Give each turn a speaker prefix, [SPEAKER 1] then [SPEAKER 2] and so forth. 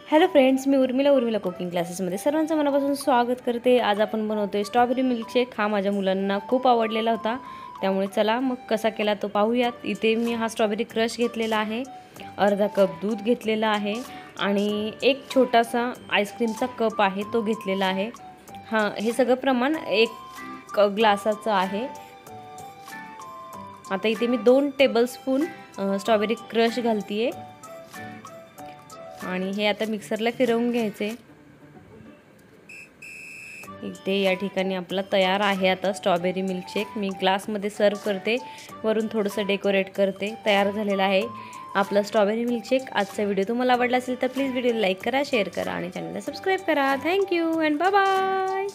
[SPEAKER 1] Hello friends, मी Urmila cooking क्लासेसमध्ये सर्वांचं मनापासून स्वागत करते। आज आपण बनवतोय स्ट्रॉबेरी मिल्कशेक। हा माझ्या मुलांना खूप आवडलेला होता, त्यामुळे चला मग कसा केला तो पाहूयात। इथे मी हा स्ट्रॉबेरी क्रश घेतलेला आहे, अर्धा कप दूध घेतलेला आहे आणि एक छोटासा आईस्क्रीमचा कप आहे तो घेतलेला आहे। हे सगळं प्रमाण एक ग्लासाचं आहे। आता इथे मी 2 टेबलस्पून स्ट्रॉबेरी क्रश घालतीये आणि हे आता मिक्सरला फिरवून घ्यायचे। इथे या ठिकाणी आपला तयार आहे आता स्ट्रॉबेरी मिल्कशेक। मी ग्लासमध्ये सर्व करते, वरून थोडंसं डेकोरेट करते। तयार झालेला आहे आपला स्ट्रॉबेरी मिल्कशेक। आजचा व्हिडिओ तुम्हाला आवडला असेल तर प्लीज व्हिडिओला लाईक करा, शेअर करा आणि चॅनलला सबस्क्राइब करा। Thank you and bye bye.